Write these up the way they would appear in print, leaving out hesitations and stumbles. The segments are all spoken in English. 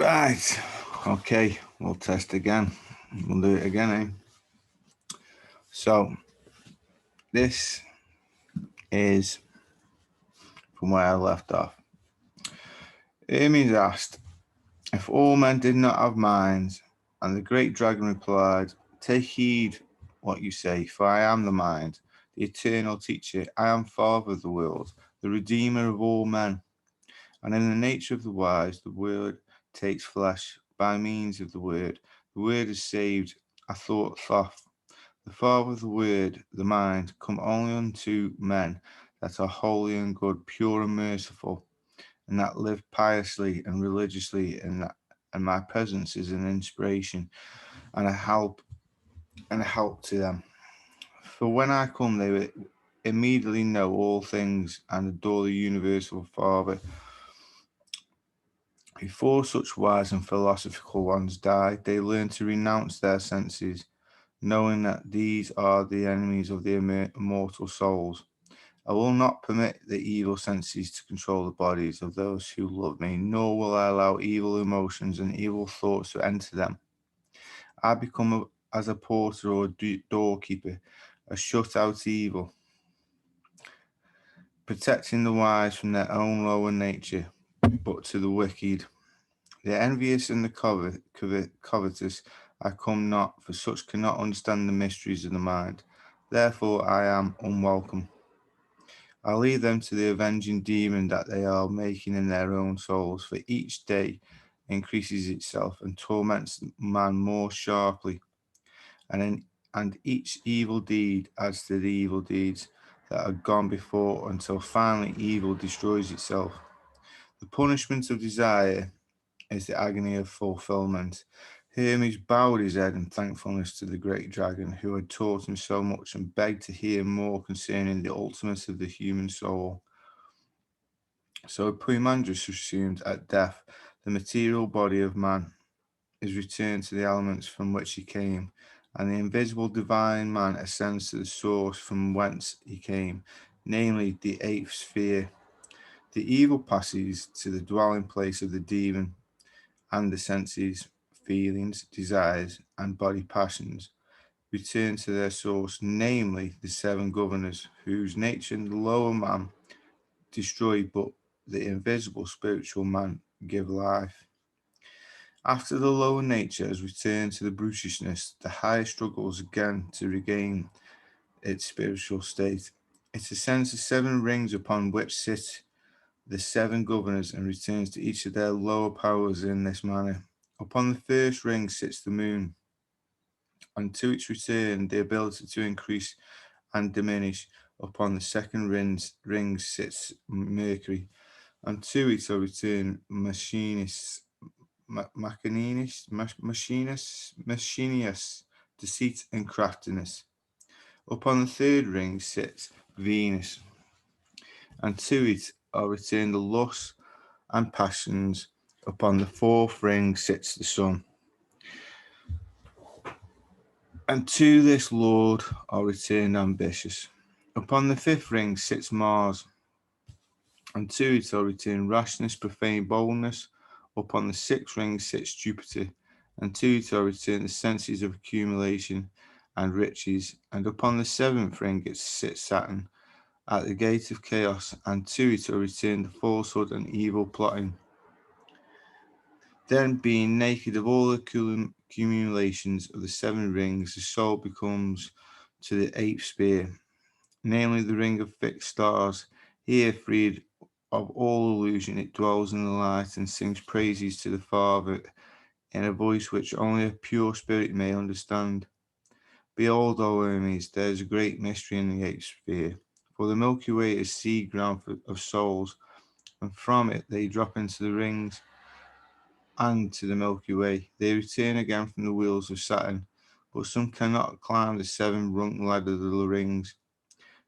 Right. Okay. We'll test again. We'll do it again, eh? So, this is from where I left off. Hermes asked, if all men did not have minds, and the great dragon replied, take heed what you say, for I am the mind, the eternal teacher. I am father of the world, the redeemer of all men. And in the nature of the wise, the word takes flesh by means of the word. The word is saved. I thought, Thoth, the Father of the Word, the mind, come only unto men that are holy and good, pure and merciful, and that live piously and religiously, and my presence is an inspiration and a help to them. For when I come, they will immediately know all things and adore the universal Father. Before such wise and philosophical ones die, they learn to renounce their senses, knowing that these are the enemies of the immortal souls. I will not permit the evil senses to control the bodies of those who love me, nor will I allow evil emotions and evil thoughts to enter them. I become as a porter or doorkeeper, a shut out evil, protecting the wise from their own lower nature, but to the wicked. The envious and the covetous I come not, for such cannot understand the mysteries of the mind. Therefore I am unwelcome. I leave them to the avenging demon that they are making in their own souls, for each day increases itself and torments man more sharply, and each evil deed adds to the evil deeds that are gone before until finally evil destroys itself. The punishment of desire is the agony of fulfillment. Hermes bowed his head in thankfulness to the great dragon who had taught him so much and begged to hear more concerning the ultimate of the human soul. So Poimandres assumed at death the material body of man is returned to the elements from which he came, and the invisible divine man ascends to the source from whence he came, namely the eighth sphere. The evil passes to the dwelling place of the demon, and the senses, feelings, desires, and body passions return to their source, namely the seven governors, whose nature the lower man destroy, but the invisible spiritual man give life. After the lower nature has returned to the brutishness, the higher struggles again to regain its spiritual state. It ascends the seven rings upon which sit the seven governors and returns to each of their lower powers in this manner. Upon the first ring sits the moon, and to its return the ability to increase and diminish. Upon the second ring sits Mercury, and to it are returned machinists, machinius, deceit and craftiness. Upon the third ring sits Venus, and to it are returned the lusts and passions. Upon the fourth ring sits the sun, and to this lord are returned ambitious. Upon the fifth ring sits Mars, and to it are returned rashness, profane boldness. Upon the sixth ring sits Jupiter, and to it are returned the senses of accumulation and riches. And upon the seventh ring it sits Saturn, at the gate of chaos, and to it are returned the falsehood and evil plotting. Then, being naked of all the accumulations of the seven rings, the soul becomes to the eighth sphere, namely the ring of fixed stars. Here, freed of all illusion, it dwells in the light and sings praises to the Father in a voice which only a pure spirit may understand. Behold, O Hermes, there is a great mystery in the eighth sphere, for the Milky Way is seed ground of souls, and from it they drop into the rings and to the Milky Way. They return again from the wheels of Saturn, but some cannot climb the seven rung ladder of the rings.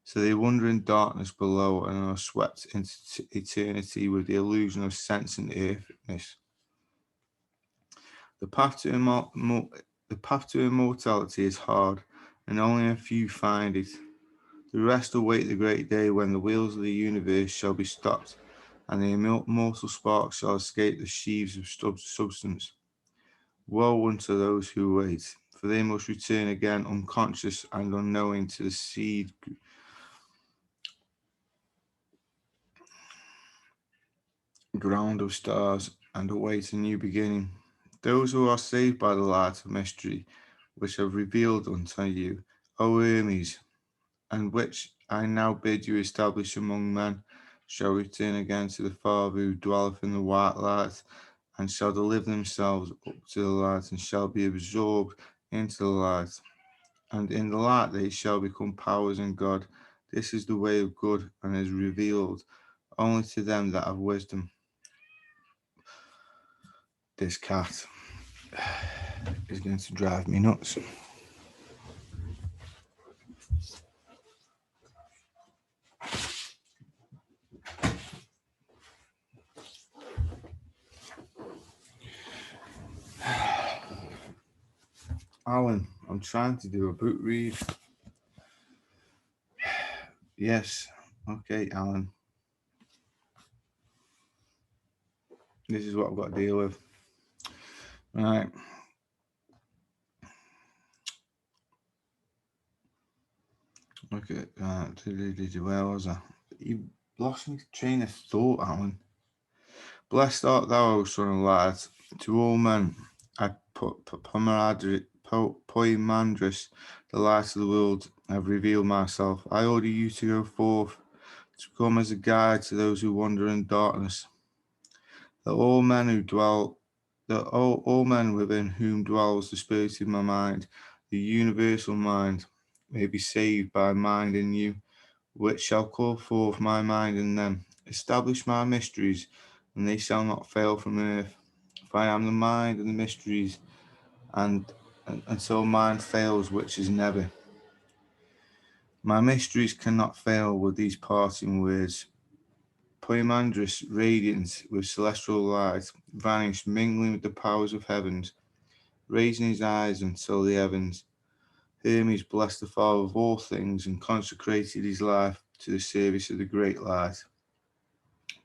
So they wander in darkness below and are swept into eternity with the illusion of sense and earthiness. The path to the path to immortality is hard, and only a few find it. The rest await the great day when the wheels of the universe shall be stopped, and the immortal spark shall escape the sheaves of substance. Woe unto those who wait, for they must return again unconscious and unknowing to the seed ground of stars and await a new beginning. Those who are saved by the light of mystery, which have revealed unto you, O Hermes, and which I now bid you establish among men, shall return again to the Father who dwelleth in the white light, and shall deliver themselves up to the light, and shall be absorbed into the light. And in the light they shall become powers in God. This is the way of good, and is revealed only to them that have wisdom. This cat is going to drive me nuts. Alan, I'm trying to do a book read. Yes. Okay, Alan. This is what I've got to deal with. Right. Okay. Where was I? You lost me train of thought, Alan. Blessed art thou, O Son of Light. To all men, I Poimandres, the light of the world, have revealed myself. I order you to go forth, to come as a guide to those who wander in darkness. That all men within whom dwells the spirit of my mind, the universal mind, may be saved by mind in you, which shall call forth my mind in them, establish my mysteries, and they shall not fail from earth. For I am the mind and the mysteries, and until mind fails, which is never. My mysteries cannot fail with these parting words. Poimandres, radiant with celestial light, vanished, mingling with the powers of heavens, raising his eyes until the heavens. Hermes blessed the Father of all things and consecrated his life to the service of the great light.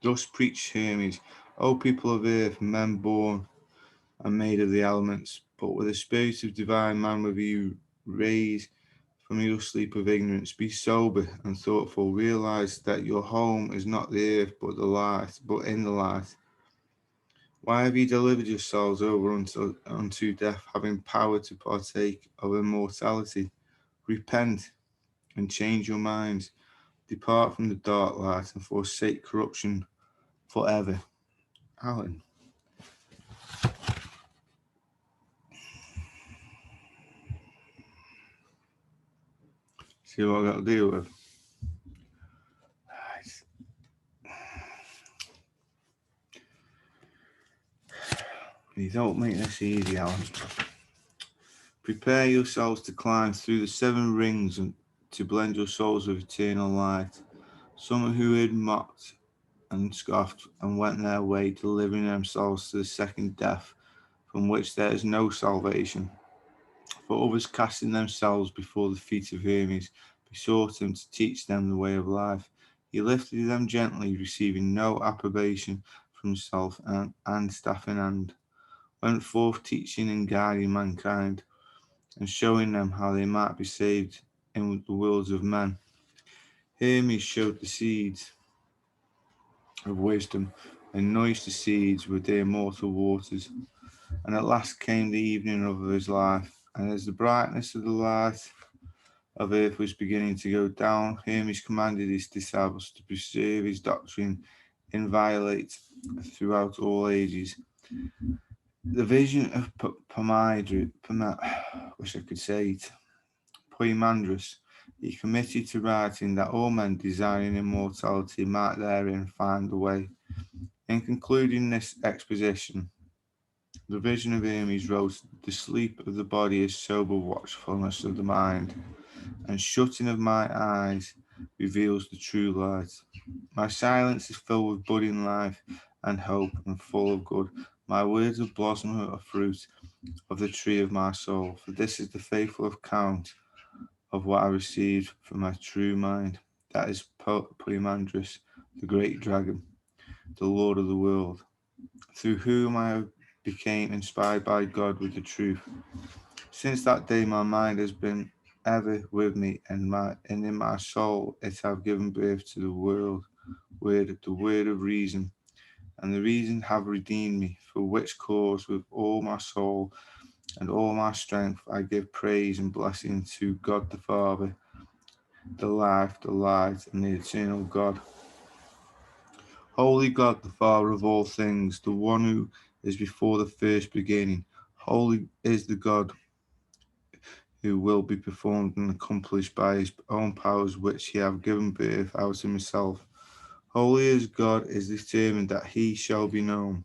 Thus preached Hermes, O people of earth, men born and made of the elements, but with a spirit of divine man with you, raise from your sleep of ignorance, be sober and thoughtful. Realize that your home is not the earth, but the light, but in the light. Why have you delivered yourselves over unto death, having power to partake of immortality? Repent and change your minds. Depart from the dark light and forsake corruption forever. Alan. See what I've got to deal with. You don't make this easy, Alan. Prepare yourselves to climb through the 7 rings and to blend your souls with eternal light. Some who had mocked and scoffed and went their way, delivering themselves to the second death, from which there is no salvation. For others, casting themselves before the feet of Hermes, besought him to teach them the way of life. He lifted them gently, receiving no approbation from himself, and staff in hand, went forth teaching and guiding mankind, and showing them how they might be saved in the worlds of men. Hermes showed the seeds of wisdom, and nourished the seeds with the immortal waters. And at last came the evening of his life, and as the brightness of the light of earth was beginning to go down, Hermes commanded his disciples to preserve his doctrine inviolate throughout all ages. The vision of Poimandres, he committed to writing that all men desiring immortality might therein find the way. In concluding this exposition, the vision of Hermes wrote, the sleep of the body is sober watchfulness of the mind, and shutting of my eyes reveals the true light. My silence is filled with budding life and hope and full of good. My words of blossom are fruit of the tree of my soul, for this is the faithful account of what I received from my true mind. That is Poimandres, the great dragon. the Lord of the world, through whom I became inspired by God with the truth. Since that day, my mind has been ever with me, and in my soul it have given birth to the word of reason, and the reason have redeemed me, for which cause with all my soul and all my strength I give praise and blessing to God the Father, the life, the light, and the eternal God. Holy God, the Father of all things, the one who is before the first beginning. Holy is the God who will be performed and accomplished by his own powers, which he have given birth out of himself. Holy as God is determined that he shall be known,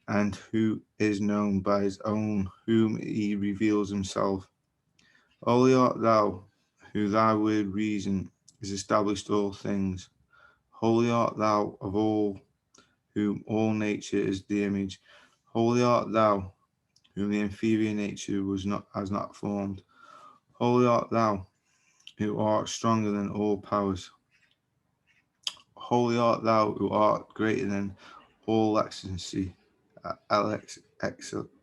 and who is known by his own, whom he reveals himself. Holy art thou, who thy word reason is established all things. Holy art thou of all, whom all nature is the image. Holy art thou, whom the inferior nature has not formed. Holy art thou, who art stronger than all powers. Holy art thou, who art greater than all excellency.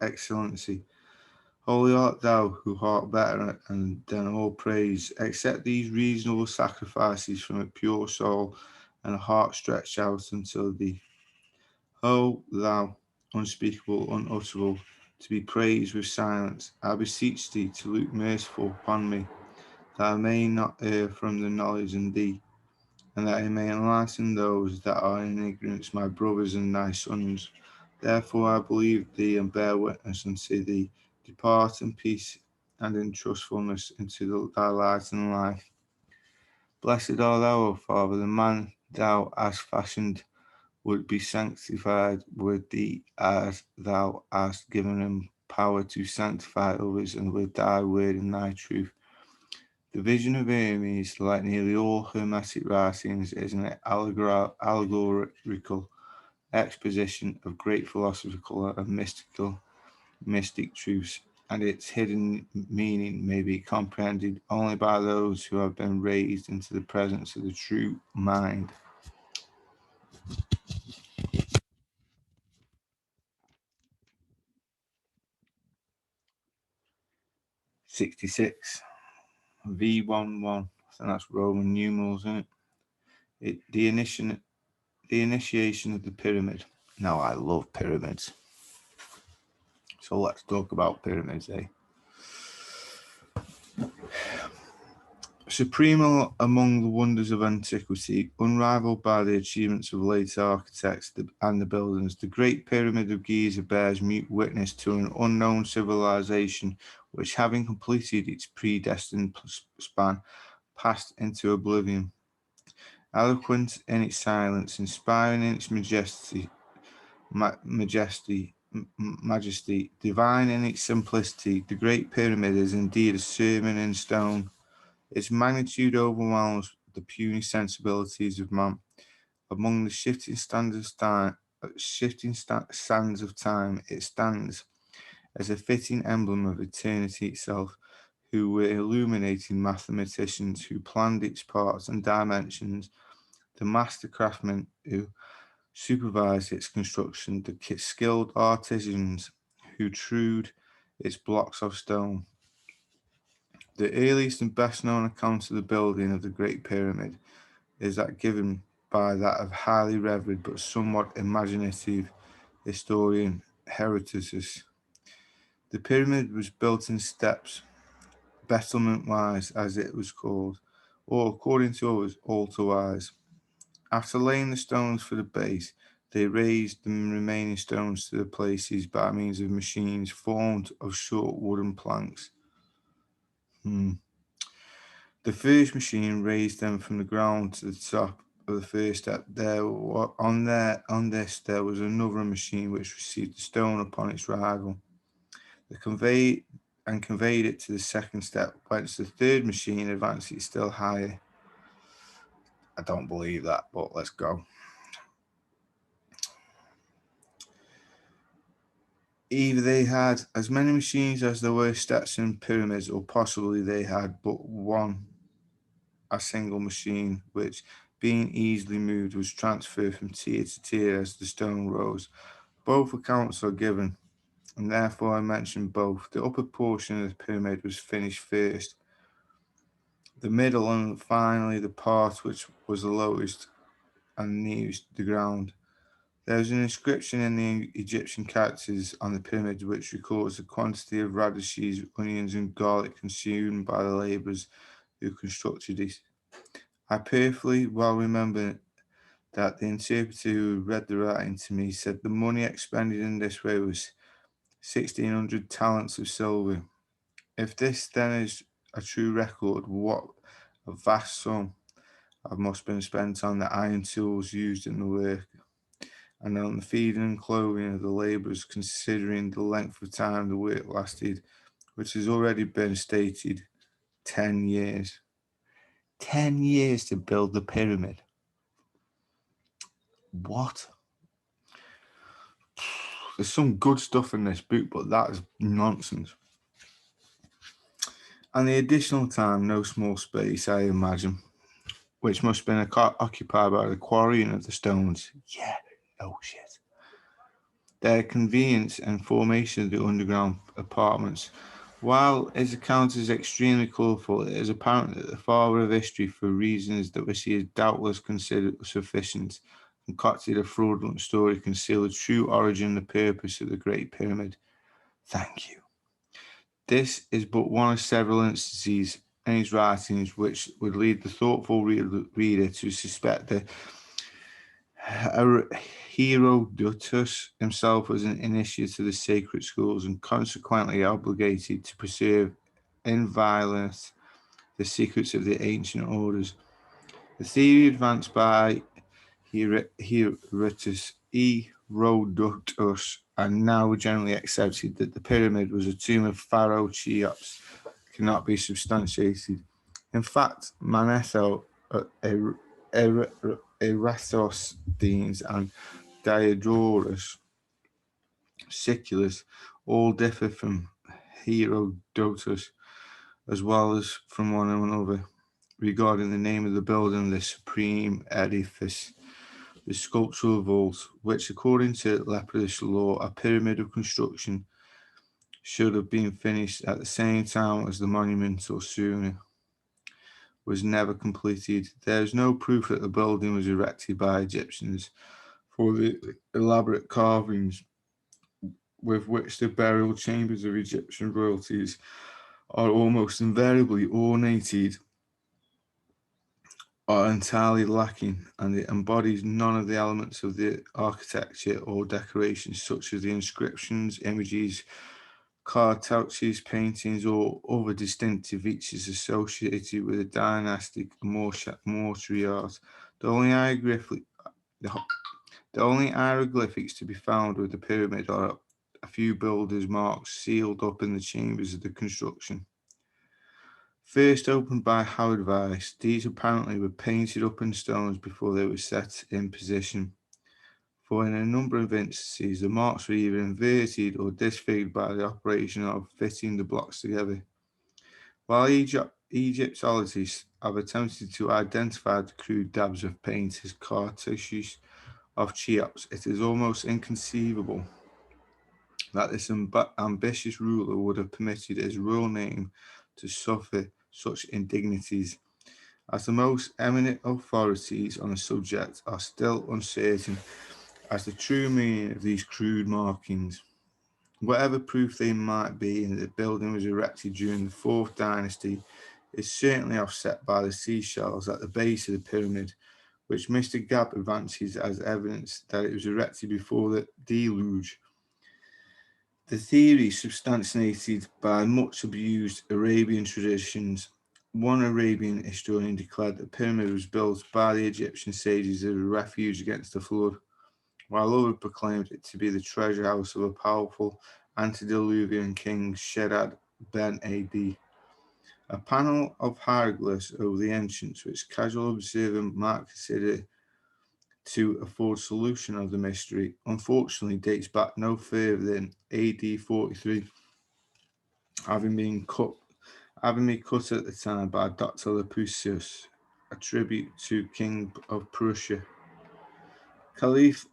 Excellency. Holy art thou, who art better than all praise. Accept these reasonable sacrifices from a pure soul and a heart stretched out until thee. O thou, unspeakable, unutterable, to be praised with silence, I beseech thee to look merciful upon me, that I may not err from the knowledge in thee, and that I may enlighten those that are in ignorance, my brothers and thy sons. Therefore I believe thee and bear witness unto thee. Depart in peace and in trustfulness into thy light and life. Blessed art thou, O Father, the man thou hast fashioned would be sanctified with thee, as thou hast given him power to sanctify others, and with thy word and thy truth. The vision of Hermes, like nearly all Hermetic writings, is an allegorical exposition of great philosophical and mystic truths, and its hidden meaning may be comprehended only by those who have been raised into the presence of the true mind. 66. V11. And that's Roman numerals, isn't it? The initiation of the pyramid. Now, I love pyramids. So let's talk about pyramids, eh? Supreme among the wonders of antiquity, unrivaled by the achievements of late architects and the builders, the Great Pyramid of Giza bears mute witness to an unknown civilization which, having completed its predestined span, passed into oblivion. Eloquent in its silence, inspiring in its majesty, divine in its simplicity, the Great Pyramid is indeed a sermon in stone. Its magnitude overwhelms the puny sensibilities of man. Among the shifting sands of time, it stands as a fitting emblem of eternity itself, who were illuminating mathematicians who planned its parts and dimensions, the master craftsmen who supervised its construction, the skilled artisans who trued its blocks of stone. The earliest and best known account of the building of the Great Pyramid is that given by that of highly revered but somewhat imaginative historian Herodotus. The pyramid was built in steps, battlement-wise as it was called, or according to others, altar-wise. After laying the stones for the base, they raised the remaining stones to the places by means of machines formed of short wooden planks. The first machine raised them from the ground to the top of the first step. On this there was another machine which received the stone upon its arrival. They conveyed it to the second step, whence the third machine advanced it still higher. I don't believe that, but let's go. Either they had as many machines as there were steps in pyramids, or possibly they had but a single machine, which being easily moved, was transferred from tier to tier as the stone rose. Both accounts are given, and therefore I mention both. The upper portion of the pyramid was finished first, the middle, and finally the part which was the lowest and nearest the ground. There is an inscription in the Egyptian characters on the pyramid which records the quantity of radishes, onions, and garlic consumed by the labourers who constructed it. I perfectly well remember that the interpreter who read the writing to me said the money expended in this way was 1,600 talents of silver. If this then is a true record, what a vast sum must have been spent on the iron tools used in the work, and on the feeding and clothing of the labourers, considering the length of time the work lasted, which has already been stated, 10 years. 10 years to build the pyramid. What? There's some good stuff in this book, but that is nonsense. And the additional time, no small space, I imagine, which must have been occupied by the quarrying of the stones. Yeah, no shit. Their convenience and formation of the underground apartments. While his account is extremely colourful, it is apparent that the father of history, for reasons that we see as doubtless considered sufficient, concocted a fraudulent story conceal the true origin and the purpose of the Great Pyramid. Thank you. This is but one of several instances in his writings which would lead the thoughtful reader to suspect that Herodotus himself was an initiate to the sacred schools and consequently obligated to preserve inviolate the secrets of the ancient orders. The theory advanced by Herodotus and now generally accepted that the pyramid was a tomb of Pharaoh Cheops cannot be substantiated. In fact, Manetho, Eratosthenes, and Diodorus Siculus all differ from Herodotus as well as from one another regarding the name of the building of the supreme edifice, the sculptural vault, which according to Lepidus law, a pyramid of construction, should have been finished at the same time as the monument or sooner, was never completed. There is no proof that the building was erected by Egyptians, for the elaborate carvings with which the burial chambers of Egyptian royalties are almost invariably ornated are entirely lacking, and it embodies none of the elements of the architecture or decorations such as the inscriptions, images, cartouches, paintings, or other distinctive features associated with the dynastic mortuary art. The only hieroglyphics to be found with the pyramid are a few builders' marks sealed up in the chambers of the construction. First opened by Howard Weiss, these apparently were painted up in stones before they were set in position, for in a number of instances the marks were either inverted or disfigured by the operation of fitting the blocks together. While Egyptologists have attempted to identify the crude dabs of paint as cartouches of Cheops, it is almost inconceivable that this ambitious ruler would have permitted his royal name to suffer such indignities, as the most eminent authorities on the subject are still uncertain as the true meaning of these crude markings. Whatever proof they might be that the building was erected during the Fourth Dynasty is certainly offset by the seashells at the base of the pyramid, which Mr. Gabb advances as evidence that it was erected before the deluge. The theory substantiated by much abused Arabian traditions. One Arabian historian declared that the pyramid was built by the Egyptian sages as a refuge against the flood, while others proclaimed it to be the treasure house of a powerful antediluvian king, Shedad ben Adi. A panel of hieroglyphs over the entrance, which casual observer might consider to afford solution of the mystery, unfortunately dates back no further than AD 43, having been cut at the time by Dr. Lapusius, a tribute to King of Prussia. Caliph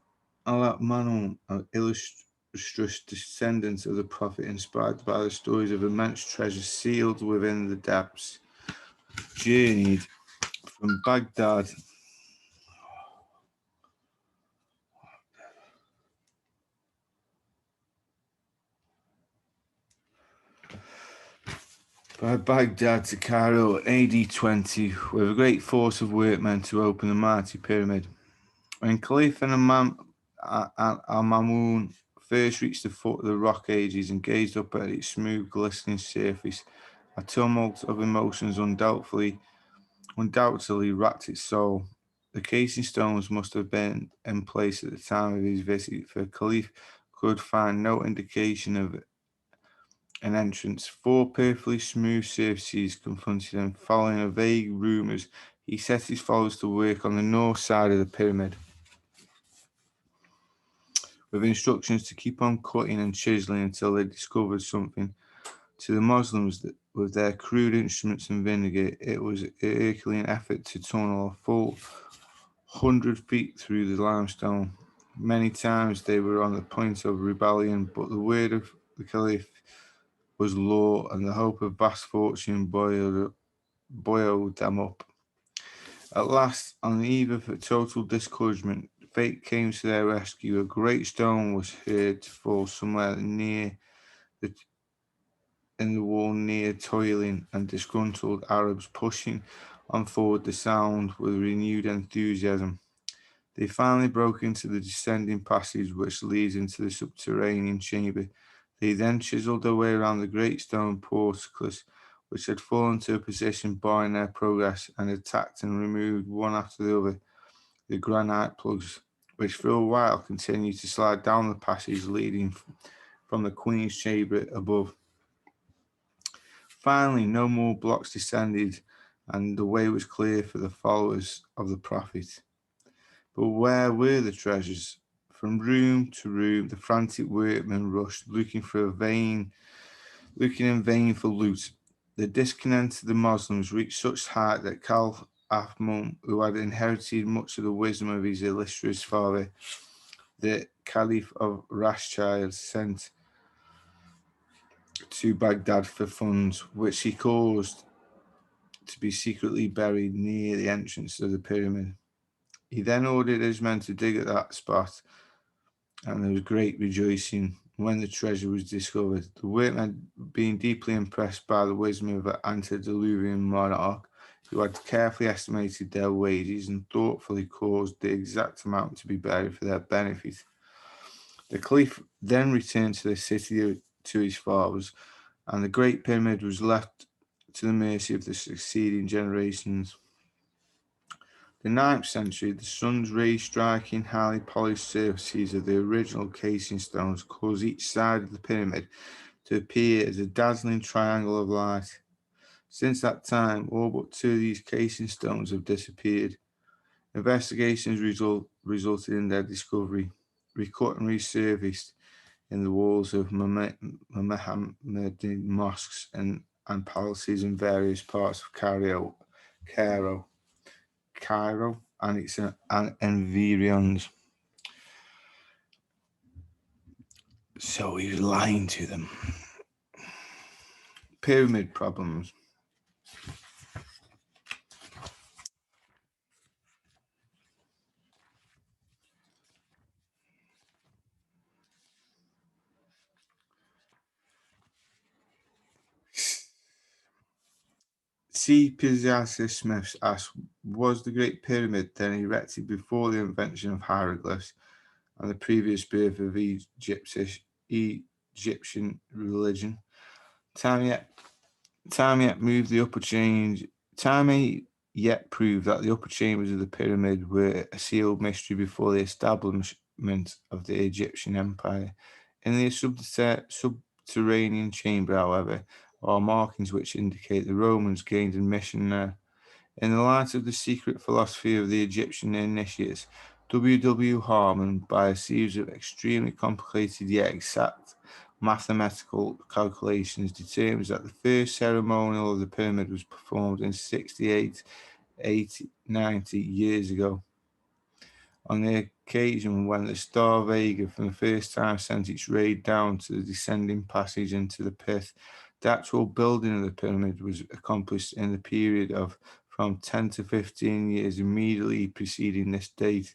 Al-Ma'mun, an illustrious descendant of the Prophet, inspired by the stories of immense treasures sealed within the depths, journeyed from Baghdad to Cairo in AD 20 with a great force of workmen to open the mighty pyramid. When Caliph Al-Ma'mun first reached the foot of the rock ages and gazed up at its smooth, glistening surface, a tumult of emotions undoubtedly racked its soul. The casing stones must have been in place at the time of his visit, for Caliph could find no indication of an entrance. Four perfectly smooth surfaces confronted him. Following a vague rumours, he set his followers to work on the north side of the pyramid, with instructions to keep on cutting and chiseling until they discovered something. To the Muslims, with their crude instruments and vinegar, it was a Herculean effort to tunnel a full 100 feet through the limestone. Many times they were on the point of rebellion, but the word of the Caliph was law, and the hope of vast fortune buoyed them up. At last, on the eve of a total discouragement, fate came to their rescue. A great stone was heard to fall somewhere in the wall near, toiling and disgruntled Arabs pushing on forward the sound with renewed enthusiasm. They finally broke into the descending passage which leads into the subterranean chamber. They then chiselled their way around the great stone portcullis, which had fallen to a position barring their progress, and attacked and removed one after the other the granite plugs, which for a while continued to slide down the passage leading from the Queen's chamber above. Finally, no more blocks descended, and the way was clear for the followers of the Prophet. But where were the treasures? From room to room, the frantic workmen rushed, looking in vain for loot. The discontent of the Moslems reached such height that Caliph Ahmad, who had inherited much of the wisdom of his illustrious father, the Caliph of Rashid, sent to Baghdad for funds, which he caused to be secretly buried near the entrance of the pyramid. He then ordered his men to dig at that spot, and there was great rejoicing when the treasure was discovered. The workmen, being deeply impressed by the wisdom of an antediluvian monarch who had carefully estimated their wages and thoughtfully caused the exact amount to be buried for their benefit. The Caliph then returned to the city to his fathers, and the great pyramid was left to the mercy of the succeeding generations. The 9th century, the sun's rays striking highly polished surfaces of the original casing stones caused each side of the pyramid to appear as a dazzling triangle of light. Since that time, all but 2 of these casing stones have disappeared. Investigations resulted in their discovery, recut and resurfaced in the walls of Mohammedan mosques and palaces in various parts of Cairo, and its environs. So he was lying to them. Pyramid problems. C. Piazza Smith asked, was the Great Pyramid then erected before the invention of hieroglyphs and the previous birth of Egyptian religion? Time yet moved the upper change. Time yet proved that the upper chambers of the pyramid were a sealed mystery before the establishment of the Egyptian Empire. In the subterranean chamber, however, are markings which indicate the Romans gained admission there. In the light of the secret philosophy of the Egyptian initiates, W. Harman, by a series of extremely complicated yet exact mathematical calculations, determines that the first ceremonial of the pyramid was performed in 68 90 years ago. On the occasion when the Star Vega for the first time sent its raid down to the descending passage into the pit, the actual building of the pyramid was accomplished in the period of from 10 to 15 years immediately preceding this date.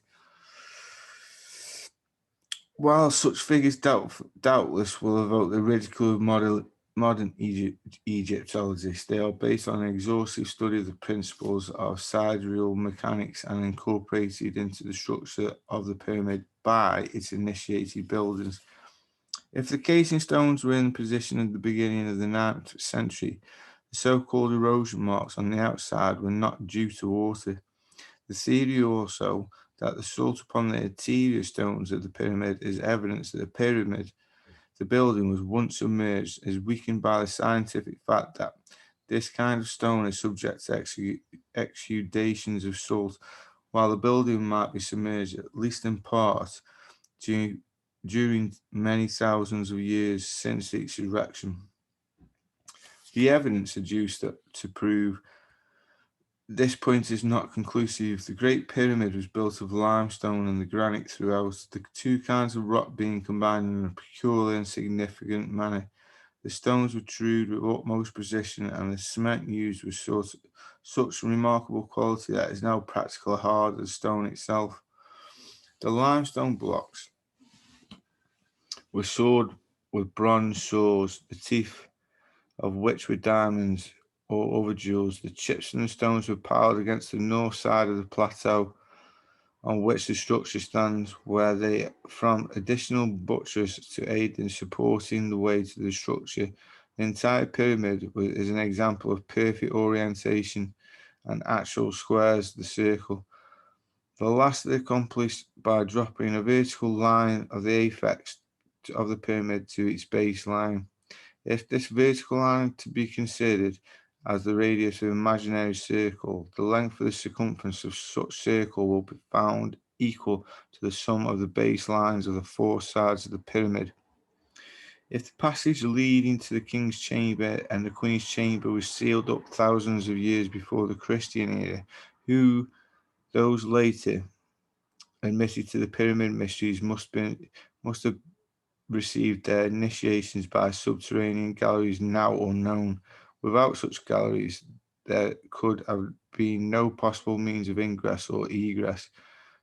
While such figures doubtless will evoke the ridicule of modern Egyptologists, they are based on an exhaustive study of the principles of sidereal mechanics and incorporated into the structure of the pyramid by its initiated builders. If the casing stones were in position at the beginning of the 9th century, the so-called erosion marks on the outside were not due to water. The theory also that the salt upon the interior stones of the pyramid is evidence that the building was once submerged, is weakened by the scientific fact that this kind of stone is subject to exudations of salt, while the building might be submerged, at least in part, during many thousands of years since its erection. The evidence adduced to prove this point is not conclusive. The Great Pyramid was built of limestone and the granite throughout, the two kinds of rock being combined in a peculiar and significant manner. The stones were trued with utmost precision, and the cement used was such remarkable quality that it is now practically hard as stone itself. The limestone blocks were sawed with bronze saws, the teeth of which were diamonds or other jewels. The chips and the stones were piled against the north side of the plateau on which the structure stands, where they from additional buttress to aid in supporting the weight of the structure. The entire pyramid is an example of perfect orientation and actual squares of the circle. The last accomplished by dropping a vertical line of the apex of the pyramid to its baseline. If this vertical line to be considered as the radius of an imaginary circle, the length of the circumference of such circle will be found equal to the sum of the baselines of the four sides of the pyramid. If the passage leading to the king's chamber and the queen's chamber was sealed up thousands of years before the Christian era, who those later admitted to the pyramid mysteries must have received their initiations by subterranean galleries now unknown. Without such galleries, there could have been no possible means of ingress or egress,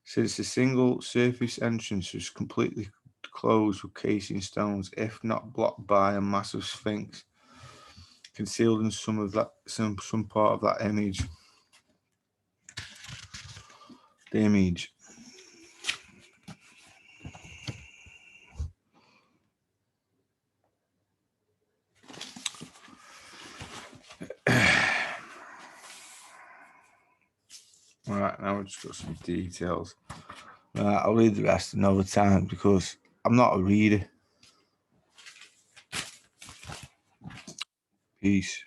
since the single surface entrance was completely closed with casing stones, if not blocked by a massive sphinx concealed in some part of that image. The image. Alright, now we've just got some details. I'll read the rest another time because I'm not a reader. Peace.